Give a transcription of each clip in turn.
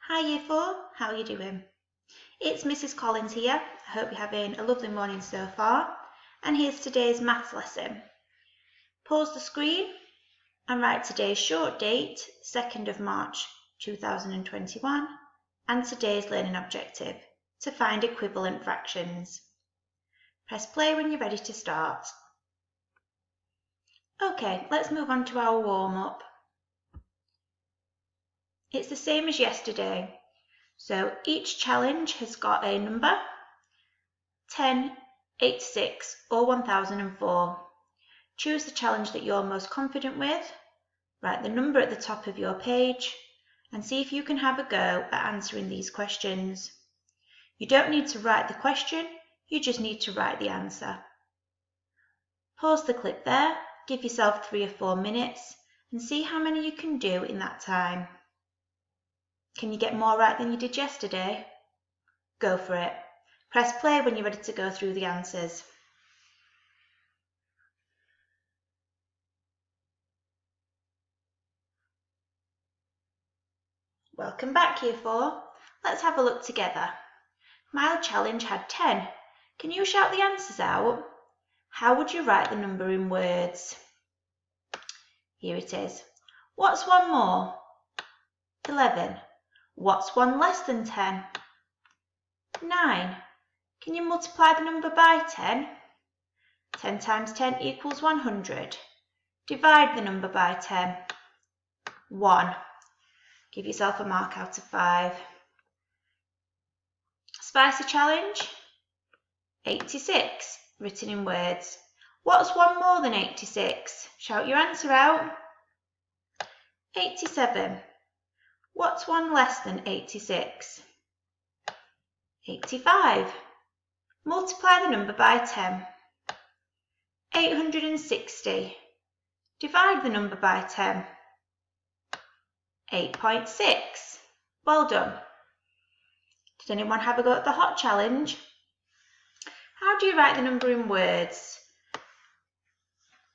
Hi Year 4, how are you doing? It's Mrs. Collins here. I hope you're having a lovely morning so far. And here's today's maths lesson. Pause the screen and write today's short date, 2nd of March 2021, and today's learning objective, to find equivalent fractions. Press play when you're ready to start. Okay, let's move on to our warm-up. It's the same as yesterday. So each challenge has got a number, 10, 86 or 1004. Choose the challenge that you're most confident with, write the number at the top of your page, and see if you can have a go at answering these questions. You don't need to write the question, you just need to write the answer. Pause the clip there, give yourself 3 or 4 minutes, and see how many you can do in that time. Can you get more right than you did yesterday? Go for it. Press play when you're ready to go through the answers. Welcome back, Year 4. Let's have a look together. My challenge had 10. Can you shout the answers out? How would you write the number in words? Here it is. What's one more? 11. What's one less than 10? 9. Can you multiply the number by 10? 10 times 10 equals 100. Divide the number by 10. 1. Give yourself a mark out of 5. Spicy challenge? 86, written in words. What's one more than 86? Shout your answer out. 87. What's one less than 86? 85. Multiply the number by 10. 860. Divide the number by 10. 8.6. Well done. Did anyone have a go at the hot challenge? How do you write the number in words?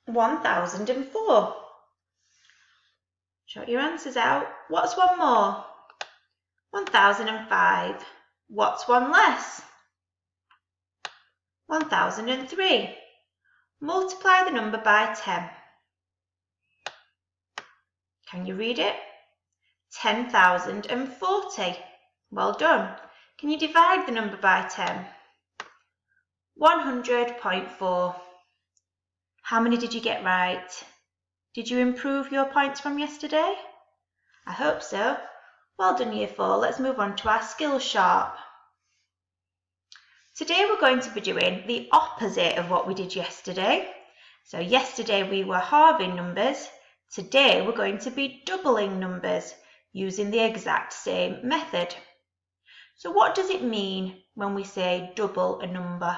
1004. Shout your answers out. What's one more? 1005. What's one less? 1003. Multiply the number by 10. Can you read it? 10,040. Well done. Can you divide the number by 10? 100.4. How many did you get right? Did you improve your points from yesterday? I hope so. Well done, Year 4. Let's move on to our skills sharp. Today we're going to be doing the opposite of what we did yesterday. So yesterday we were halving numbers. Today we're going to be doubling numbers using the exact same method. So what does it mean when we say double a number?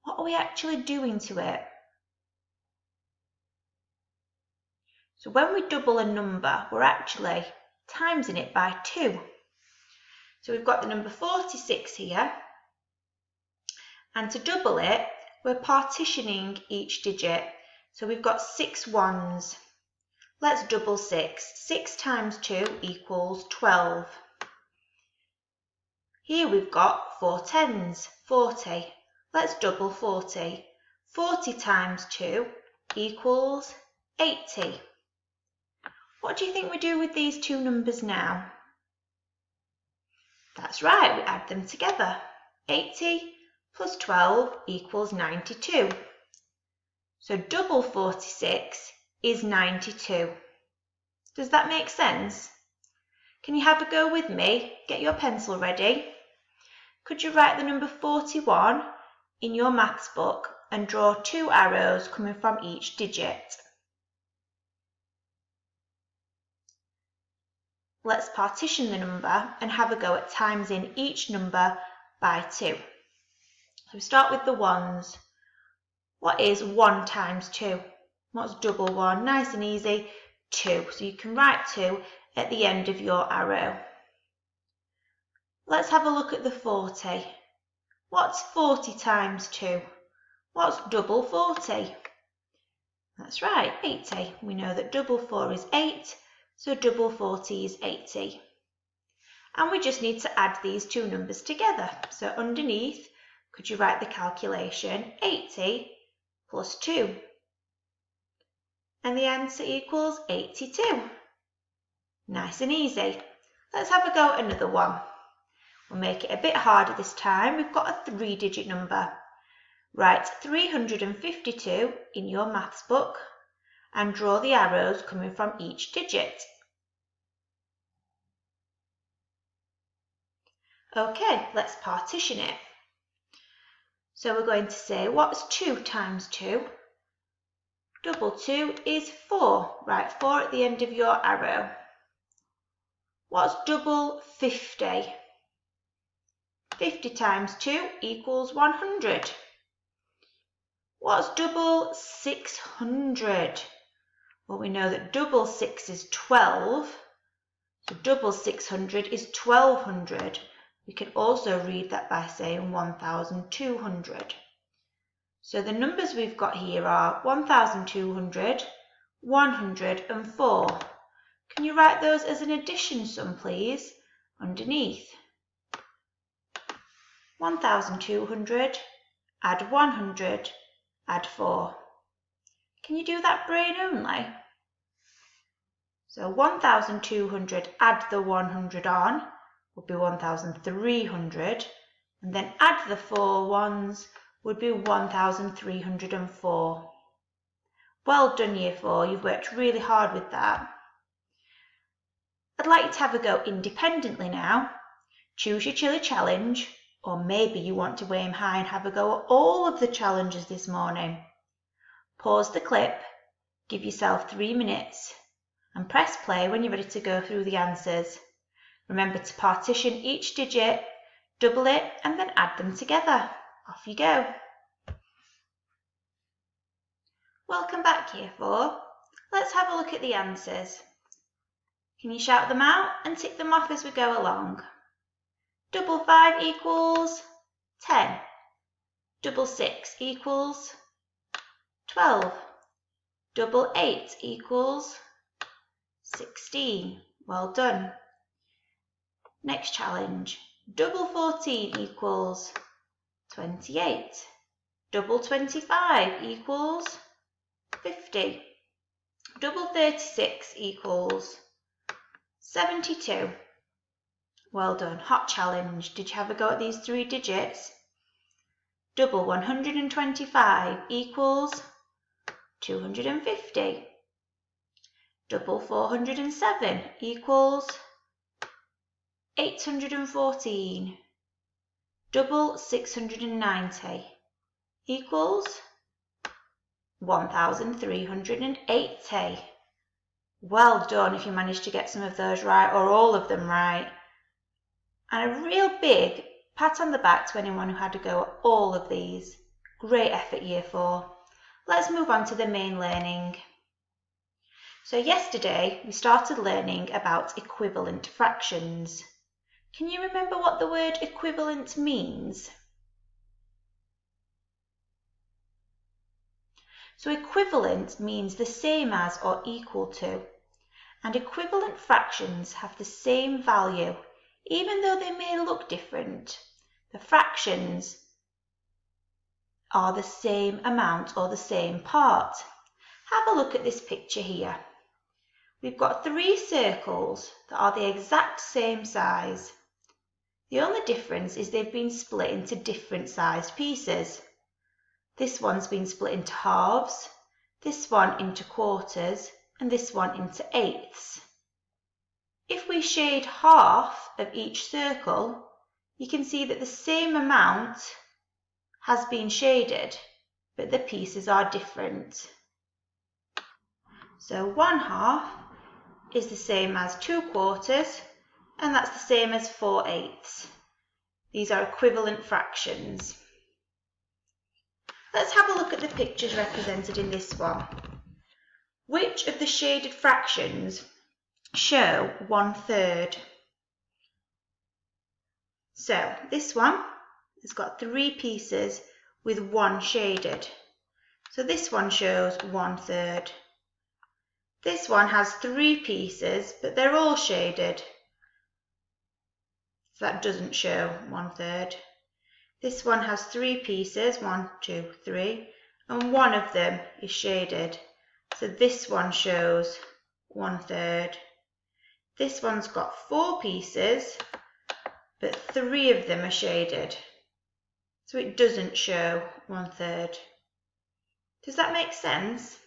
What are we actually doing to it? So when we double a number, we're actually timesing it by 2. So we've got the number 46 here. And to double it, we're partitioning each digit. So we've got 6 ones. Let's double 6. 6 times 2 equals 12. Here we've got 4 tens, 40. Let's double 40. 40 times 2 equals 80. What do you think we do with these two numbers now? That's right, we add them together. 80 plus 12 equals 92. So double 46 is 92. Does that make sense? Can you have a go with me? Get your pencil ready. Could you write the number 41 in your maths book and draw 2 arrows coming from each digit? Let's partition the number and have a go at timesing each number by 2. So we start with the ones. What is 1 times 2? What's double 1? Nice and easy. 2. So you can write 2 at the end of your arrow. Let's have a look at the 40. What's 40 times 2? What's double 40? That's right, 80. We know that double 4 is 8, so double 40 is 80. And we just need to add these two numbers together. So underneath, could you write the calculation 80 plus 2? And the answer equals 82. Nice and easy. Let's have a go at another one. We'll make it a bit harder this time. We've got a 3-digit number. Write 352 in your maths book and draw the arrows coming from each digit. Okay, let's partition it. So we're going to say, what's 2 times 2? Double 2 is 4. Write 4 at the end of your arrow. What's double 50? 50 times 2 equals 100. What's double 600? Well, we know that double 6 is 12. So double 600 is 1200. We can also read that by saying 1200. So the numbers we've got here are 1200, 100 and 4. Can you write those as an addition sum, please, underneath? 1200, add 100, add 4. Can you do that brain only? So 1200, add the 100 on, would be 1300, and then add the 4 ones, would be 1304. Well done, Year 4, you've worked really hard with that. I'd like you to have a go independently now. Choose your chilli challenge, or maybe you want to aim high and have a go at all of the challenges this morning. Pause the clip, give yourself 3 minutes, and press play when you're ready to go through the answers. Remember to partition each digit, double it, and then add them together. Off you go. Welcome back, Year 4. Let's have a look at the answers. Can you shout them out and tick them off as we go along? Double 5 equals 10. Double 6 equals 12. Double 8 equals 16. Well done. Next challenge. Double 14 equals 28. Double 25 equals 50. Double 36 equals 72. Well done. Hot challenge. Did you have a go at these 3 digits? Double 125 equals 250. Double 407 equals 814. Double 690 equals 1380. Well done if you managed to get some of those right or all of them right. And a real big pat on the back to anyone who had to go at all of these. Great effort, Year 4. Let's move on to the main learning. So yesterday we started learning about equivalent fractions. Can you remember what the word equivalent means? So equivalent means the same as or equal to, and equivalent fractions have the same value, even though they may look different. The fractions are the same amount or the same part. Have a look at this picture here. We've got 3 circles that are the exact same size. The only difference is they've been split into different sized pieces. This one's been split into halves, this one into quarters, and this one into eighths. If we shade half of each circle, you can see that the same amount has been shaded, but the pieces are different. So 1/2 is the same as 2 quarters, and that's the same as 4 eighths. These are equivalent fractions. Let's have a look at the pictures represented in this one. Which of the shaded fractions show 1/3? So this one has got 3 pieces with 1 shaded. So this one shows 1/3. This one has 3 pieces, but they're all shaded. So that doesn't show 1/3. This one has 3 pieces, 1, 2, 3, and one of them is shaded. So this one shows 1/3. This one's got 4 pieces, but 3 of them are shaded. So it doesn't show 1/3. Does that make sense?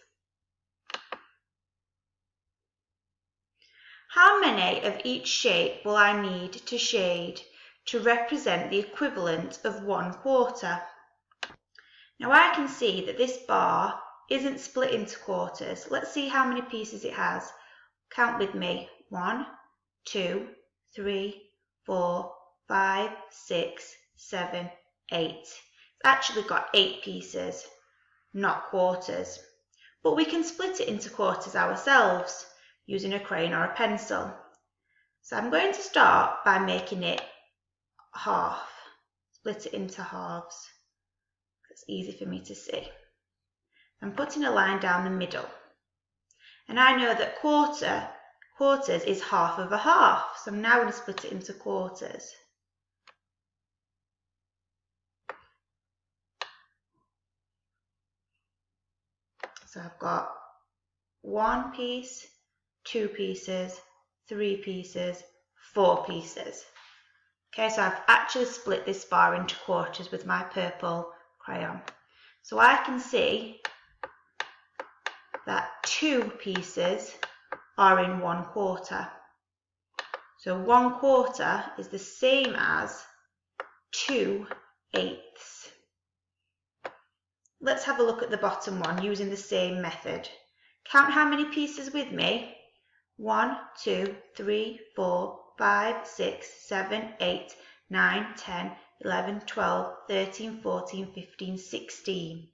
How many of each shape will I need to shade to represent the equivalent of 1/4? Now I can see that this bar isn't split into quarters. Let's see how many pieces it has. Count with me. 1, 2, 3, 4, 5, 6, 7, 8. It's actually got 8 pieces, not quarters. But we can split it into quarters ourselves using a crayon or a pencil. So I'm going to start by making it half. Split it into halves. It's easy for me to see. I'm putting a line down the middle. And I know that quarters is half of a half. So I'm now going to split it into quarters. So I've got 1 piece, 2 pieces, 3 pieces, 4 pieces. Okay, so I've actually split this bar into quarters with my purple crayon. So I can see that 2 pieces are in 1/4. So 1/4 is the same as 2/8. Let's have a look at the bottom one using the same method. Count how many pieces with me. 1, 2, 3, 4, 5, 6, 7, 8, 9, 10, 11, 12, 13, 14, 15, 16.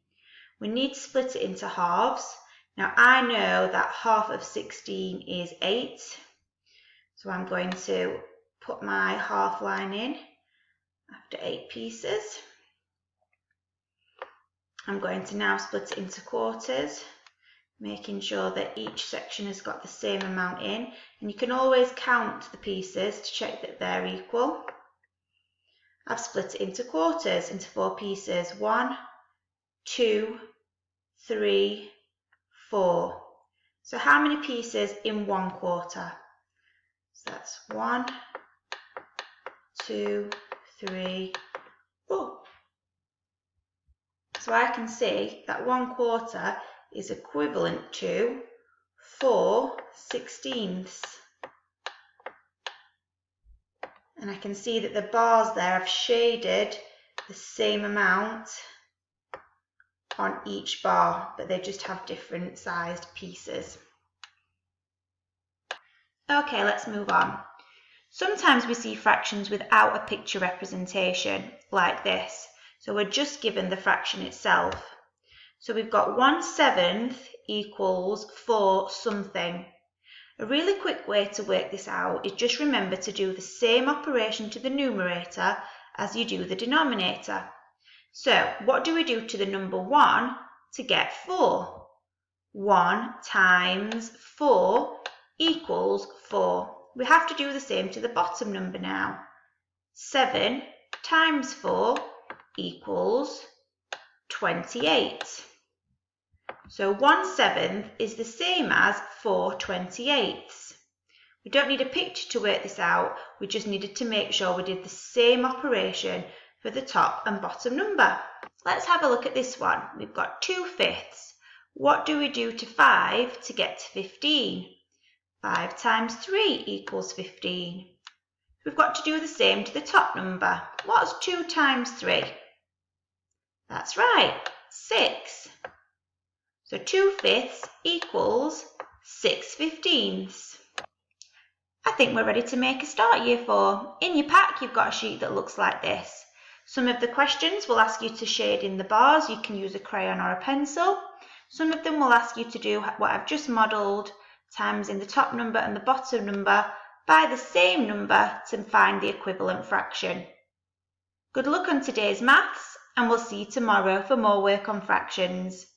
We need to split it into halves. Now I know that half of 16 is 8. So I'm going to put my half line in after 8 pieces. I'm going to now split it into quarters, making sure that each section has got the same amount in. And you can always count the pieces to check that they're equal. I've split it into quarters, into 4 pieces. 1, 2, 3, 4. So how many pieces in 1/4? So that's 1, 2, 3, 4. So I can see that 1/4 is equivalent to 4/16. And I can see that the bars there have shaded the same amount on each bar, but they just have different sized pieces. Okay, let's move on. Sometimes we see fractions without a picture representation, like this. So we're just given the fraction itself. So we've got 1/7 equals 4 something. A really quick way to work this out is just remember to do the same operation to the numerator as you do the denominator. So what do we do to the number 1 to get 4? 1 times 4 equals 4. We have to do the same to the bottom number now. 7 times 4 equals 28. So 1/7 is the same as 4/28. We don't need a picture to work this out, we just needed to make sure we did the same operation for the top and bottom number. Let's have a look at this one. We've got 2/5. What do we do to 5 to get to 15? 5 times 3 equals 15. We've got to do the same to the top number. What's 2 times 3? That's right, 6. So 2/5 equals 6/15. I think we're ready to make a start year 4. In your pack, you've got a sheet that looks like this. Some of the questions will ask you to shade in the bars. You can use a crayon or a pencil. Some of them will ask you to do what I've just modelled, times in the top number and the bottom number by the same number to find the equivalent fraction. Good luck on today's maths, and we'll see you tomorrow for more work on fractions.